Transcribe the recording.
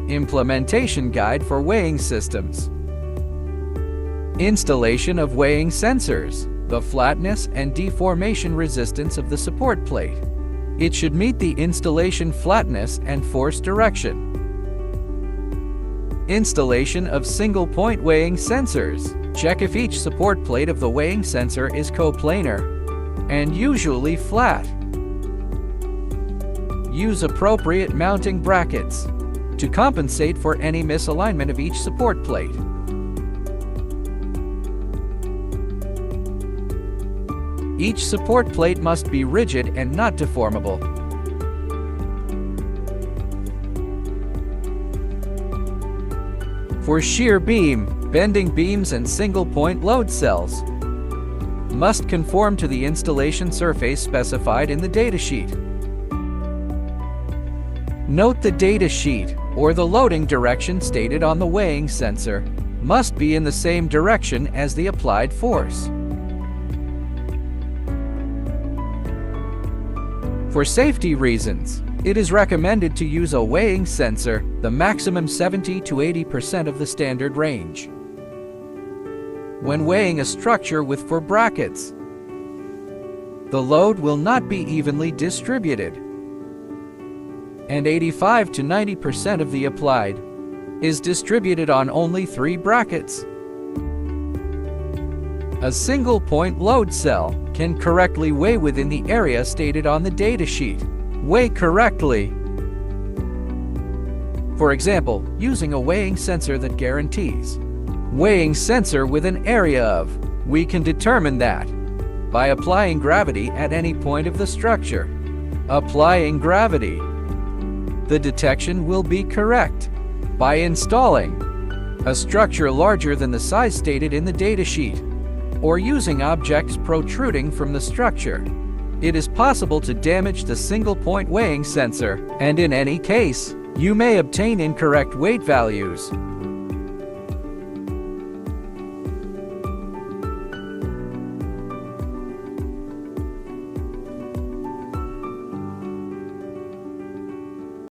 Implementation Guide for Weighing Systems. Installation of weighing sensors. The flatness and deformation resistance of the support plate. It should meet the installation flatness and force direction. Installation of single-point weighing sensors. Check if each support plate of the weighing sensor is coplanar and usually flat. Use appropriate mounting brackets to compensate for any misalignment of each support plate. Each support plate must be rigid and not deformable. For shear beam, bending beams and single-point load cells must conform to the installation surface specified in the datasheet. Note the datasheet, or the loading direction stated on the weighing sensor, must be in the same direction as the applied force. For safety reasons, it is recommended to use a weighing sensor the maximum 70 to 80% of the standard range. When weighing a structure with 4 brackets, the load will not be evenly distributed, and 85 to 90% of the applied is distributed on only 3 brackets. A single-point load cell can correctly weigh within the area stated on the datasheet. Weigh correctly. For example, using a weighing sensor that guarantees weighing sensor with an area of, we can determine that by applying gravity at any point of the structure. Applying gravity, the detection will be correct. By installing a structure larger than the size stated in the datasheet, or using objects protruding from the structure, it is possible to damage the single-point weighing sensor, and in any case, you may obtain incorrect weight values.